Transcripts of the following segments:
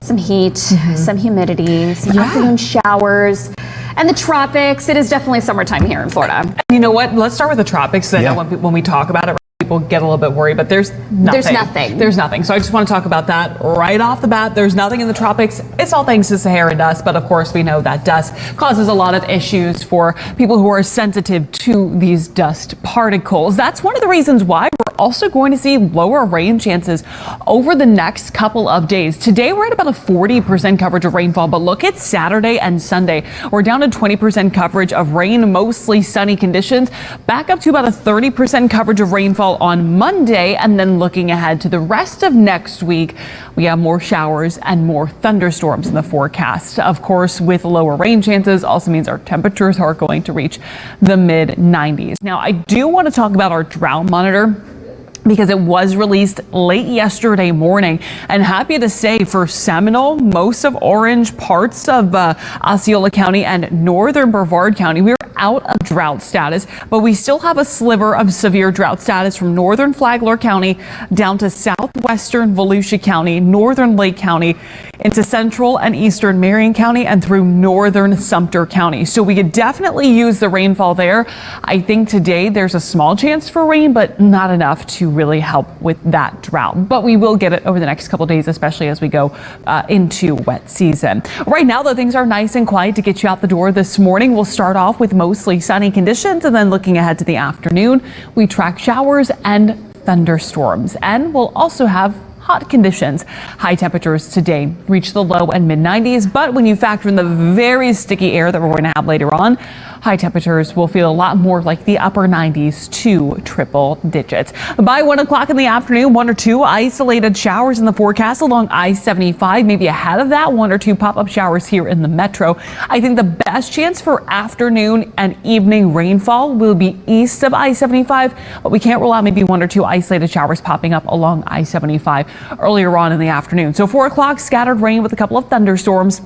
Some heat, some humidity, some afternoon showers. And the tropics, it is definitely summertime here in Florida. You know what? Let's start with the tropics. I know when we talk about it, people get a little bit worried, but there's nothing. There's nothing. So I just want to talk about that right off the bat. There's nothing in the tropics. It's all thanks to Sahara dust, but of course we know that dust causes a lot of issues for people who are sensitive to these dust particles. That's one of the reasons why we're also going to see lower rain chances over the next couple of days. Today we're at about a 40% coverage of rainfall, but look at Saturday and Sunday. We're down to 20% coverage of rain, mostly sunny conditions, back up to about a 30% coverage of rainfall on Monday. And then looking ahead to the rest of next week, we have more showers and more thunderstorms in the forecast. Of course, with lower rain chances also means our temperatures are going to reach the mid 90s. Now, I do want to talk about our drought monitor, because it was released late yesterday morning, and happy to say for Seminole, most of Orange, parts of Osceola County and northern Brevard County, we are out of drought status, but we still have a sliver of severe drought status from northern Flagler County down to southwestern Volusia County, northern Lake County, into central and eastern Marion County, and through northern Sumter County. So we could definitely use the rainfall there. I think today there's a small chance for rain, but not enough to really help with that drought. But we will get it over the next couple of days, especially as we go into wet season. Right now, though, things are nice and quiet to get you out the door this morning. We'll start off with mostly sunny conditions, and then looking ahead to the afternoon, we track showers and thunderstorms, and we'll also have hot conditions. High temperatures today reach the low and mid 90s, but when you factor in the very sticky air that we're going to have later on, high temperatures will feel a lot more like the upper 90s to triple digits. By 1 o'clock in the afternoon, 1 or 2 isolated showers in the forecast along I-75, maybe ahead of that, 1 or 2 pop-up showers here in the metro. I think the best chance for afternoon and evening rainfall will be east of I-75, but we can't rule out maybe 1 or 2 isolated showers popping up along I-75 earlier on in the afternoon. So 4 o'clock, scattered rain with a couple of thunderstorms.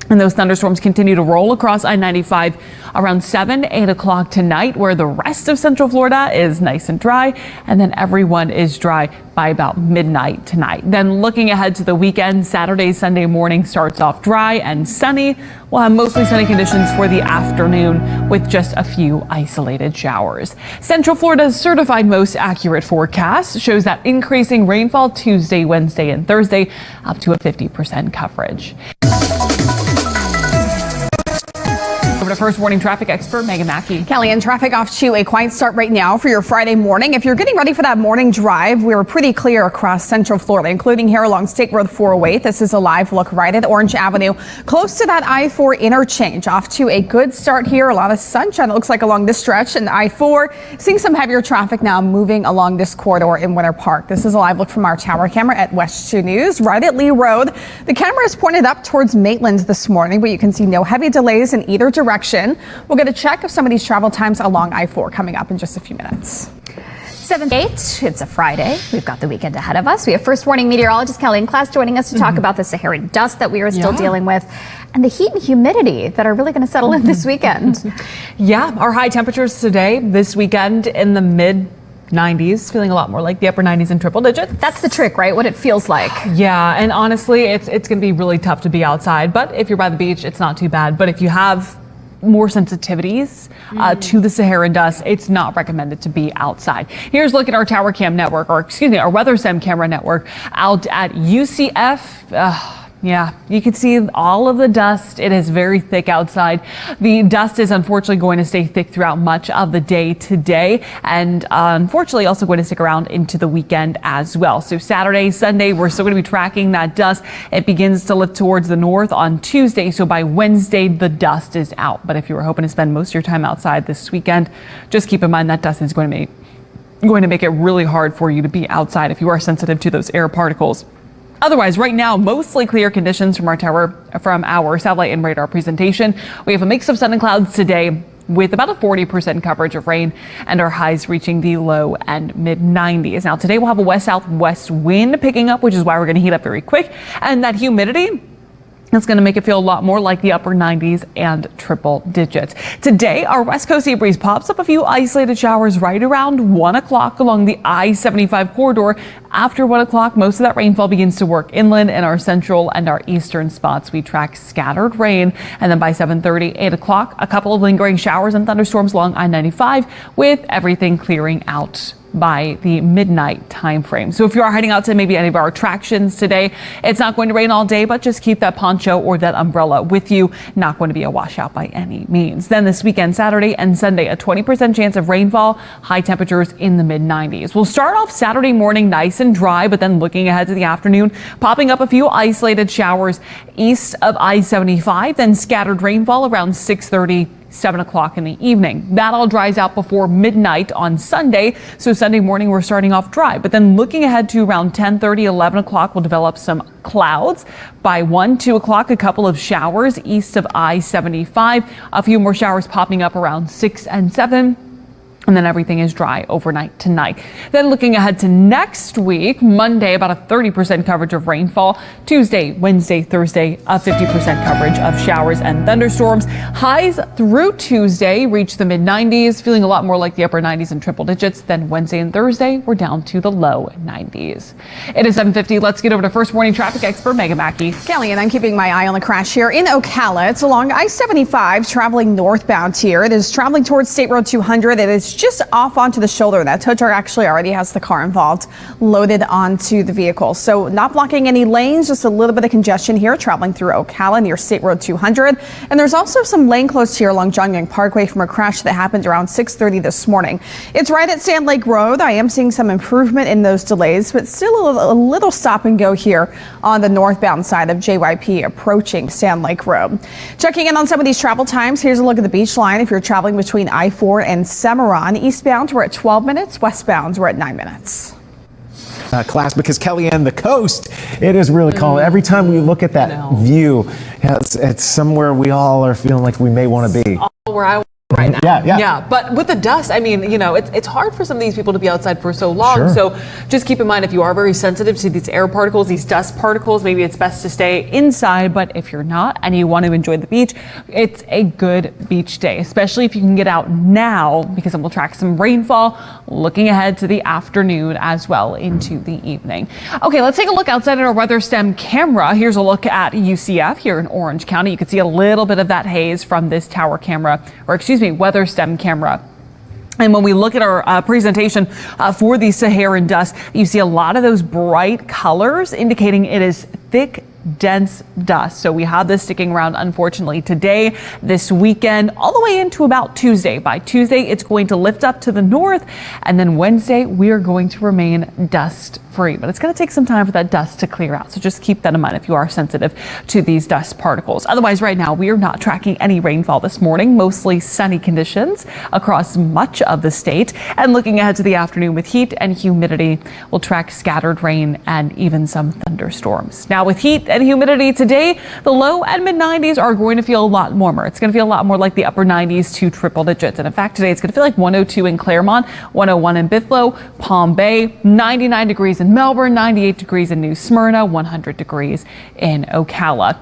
And those thunderstorms continue to roll across I-95 around 7, 8 o'clock tonight, where the rest of Central Florida is nice and dry, and then everyone is dry by about midnight tonight. Then looking ahead to the weekend, Saturday, Sunday morning starts off dry and sunny. We'll have mostly sunny conditions for the afternoon with just a few isolated showers. Central Florida's certified most accurate forecast shows that increasing rainfall Tuesday, Wednesday, and Thursday up to a 50% coverage. Over to First Warning traffic expert Meaghan Mackey. Kellianne, traffic off to a quiet start right now for your Friday morning. If you're getting ready for that morning drive, we were pretty clear across Central Florida, including here along State Road 408. This is a live look right at Orange Avenue, close to that I-4 interchange. Off to a good start here. A lot of sunshine, it looks like, along this stretch. And I-4, seeing some heavier traffic now moving along this corridor in Winter Park. This is a live look from our tower camera at WESH 2 News, right at Lee Road. The camera is pointed up towards Maitland this morning, but you can see no heavy delays in either direction. We'll get a check of some of these travel times along I-4 coming up in just a few minutes. 7-8, it's a Friday. We've got the weekend ahead of us. We have First Warning meteorologist Kellianne Klass joining us to talk about the Saharan dust that we are still dealing with and the heat and humidity that are really going to settle in this weekend. Our high temperatures today, this weekend in the mid 90s, feeling a lot more like the upper 90s and triple digits. That's the trick, right? What it feels like. Yeah, and honestly, it's going to be really tough to be outside, but if you're by the beach, it's not too bad. But if you have more sensitivities to the Saharan dust, it's not recommended to be outside. Here's a look at our tower cam network, or excuse me, our WeatherSim camera network out at UCF. Yeah, you can see all of the dust. It is very thick outside. The dust is unfortunately going to stay thick throughout much of the day today, and unfortunately also going to stick around into the weekend as well. So Saturday, Sunday, we're still going to be tracking that dust. It begins to lift towards the north on Tuesday, so by Wednesday the dust is out. But if you were hoping to spend most of your time outside this weekend, just keep in mind that dust is going to make it really hard for you to be outside if you are sensitive to those air particles. Otherwise, right now, mostly clear conditions from our satellite and radar presentation. We have a mix of sun and clouds today with about a 40% coverage of rain, and our highs reaching the low and mid 90s. Now, today we'll have a west-southwest wind picking up, which is why we're going to heat up very quick. And that humidity, It's going to make it feel a lot more like the upper 90s and triple digits. Today, our west coast sea breeze pops up a few isolated showers right around 1 o'clock along the I-75 corridor. After 1 o'clock, most of that rainfall begins to work inland in our central and our eastern spots. We track scattered rain. And then by 7:30, 8 o'clock, a couple of lingering showers and thunderstorms along I-95 with everything clearing out by the midnight time frame. So if you are heading out to maybe any of our attractions today, it's not going to rain all day, but just keep that poncho or that umbrella with you. Not going to be a washout by any means. Then this weekend, Saturday and Sunday, a 20% chance of rainfall, high temperatures in the mid 90s. We'll start off Saturday morning nice and dry, but then looking ahead to the afternoon, popping up a few isolated showers east of I-75, then scattered rainfall around 6:30. 7 o'clock in the evening. That all dries out before midnight on Sunday. So Sunday morning, we're starting off dry. But then looking ahead to around 10:30, 11 o'clock, we'll develop some clouds. By 1, 2 o'clock, a couple of showers east of I-75. A few more showers popping up around 6 and 7. And then everything is dry overnight tonight. Then looking ahead to next week, Monday, about a 30% coverage of rainfall. Tuesday, Wednesday, Thursday, a 50% coverage of showers and thunderstorms. Highs through Tuesday reach the mid 90s, feeling a lot more like the upper 90s and triple digits. Then Wednesday and Thursday, we're down to the low 90s. It is 7:50. Let's get over to first warning traffic expert Meaghan Mackey. Kellianne, I'm keeping my eye on the crash here in Ocala. It's along I-75 traveling northbound here. It is traveling towards State Road 200. It is just off onto the shoulder. That tow truck actually already has the car involved loaded onto the vehicle. So not blocking any lanes, just a little bit of congestion here traveling through Ocala near State Road 200. And there's also some lane closed here along John Young Parkway from a crash that happened around 6:30 this morning. It's right at Sand Lake Road. I am seeing some improvement in those delays, but still a little stop and go here on the northbound side of JYP approaching Sand Lake Road. Checking in on some of these travel times, here's a look at the beach line. If you're traveling between I-4 and Cimarron, eastbound we're at 12 minutes, westbound we're at 9 minutes. Class, because Kellianne, the coast, it is really calm. Every time we look at that view, it's somewhere we all are feeling like we may want to be. Where I right now. Yeah. But with the dust, I mean, you know, it's hard for some of these people to be outside for so long. Sure. So just keep in mind, if you are very sensitive to these air particles, these dust particles, maybe it's best to stay inside. But if you're not and you want to enjoy the beach, it's a good beach day, especially if you can get out now, because then we'll track some rainfall looking ahead to the afternoon as well into the evening. Okay, let's take a look outside at our weather stem camera. Here's a look at UCF here in Orange County. You can see a little bit of that haze from this tower camera, or excuse me, weather stem camera. And when we look at our presentation for the Saharan dust, you see a lot of those bright colors indicating it is thick, dense dust. So we have this sticking around, unfortunately, today, this weekend, all the way into about Tuesday. By Tuesday, it's going to lift up to the north. And then Wednesday, we are going to remain dust free. But it's going to take some time for that dust to clear out. So just keep that in mind if you are sensitive to these dust particles. Otherwise, right now, we are not tracking any rainfall this morning. Mostly sunny conditions across much of the state. And looking ahead to the afternoon with heat and humidity, we'll track scattered rain and even some thunderstorms. Now with heat and humidity today, the low and mid 90s are going to feel a lot warmer. It's going to feel a lot more like the upper 90s to triple digits. And in fact, today it's going to feel like 102 in Claremont, 101 in Bithlo, Palm Bay, 99 degrees in Melbourne, 98 degrees in New Smyrna, 100 degrees in Ocala.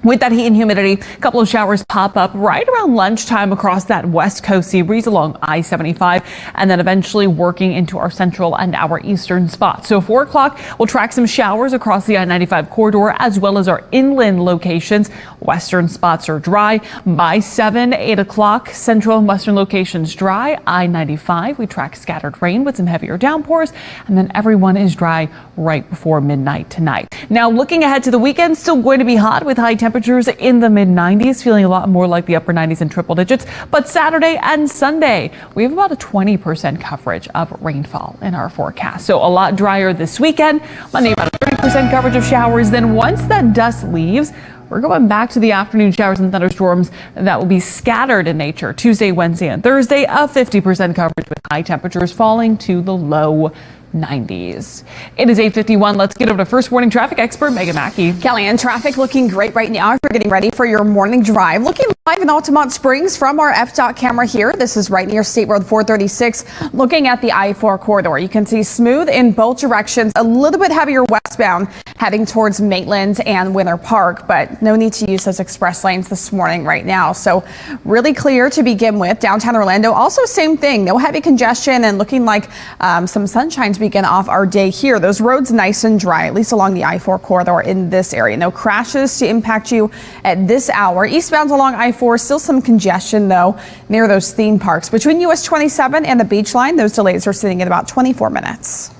With that heat and humidity, a couple of showers pop up right around lunchtime across that west coast sea breeze along I-75, and then eventually working into our central and our eastern spots. So 4 o'clock, we'll track some showers across the I-95 corridor as well as our inland locations. Western spots are dry. By 7, 8 o'clock, central and western locations dry. I-95, we track scattered rain with some heavier downpours, and then everyone is dry right before midnight tonight. Now looking ahead to the weekend, still going to be hot with high temperatures in the mid 90s, feeling a lot more like the upper 90s and triple digits. But Saturday and Sunday, we have about a 20% coverage of rainfall in our forecast. So a lot drier this weekend. Monday, about a 30% coverage of showers. Then once that dust leaves, we're going back to the afternoon showers and thunderstorms that will be scattered in nature. Tuesday, Wednesday, and Thursday, a 50% coverage with high temperatures falling to the low 90s. It is 8:51. Let's get over to first warning traffic expert Meaghan Mackey. Kellianne, traffic looking great right now if you're getting ready for your morning drive. Looking Live in Altamont Springs from our FDOT camera here. This is right near State Road 436. Looking at the I-4 corridor, you can see smooth in both directions, a little bit heavier westbound heading towards Maitland and Winter Park, but no need to use those express lanes this morning right now. So really clear to begin with. Downtown Orlando, also same thing. No heavy congestion and looking like some sunshine to begin off our day here. Those roads nice and dry, at least along the I-4 corridor in this area. No crashes to impact you at this hour. Eastbound along I-4, still some congestion though near those theme parks. Between US 27 and the beach line, those delays are sitting at about 24 minutes.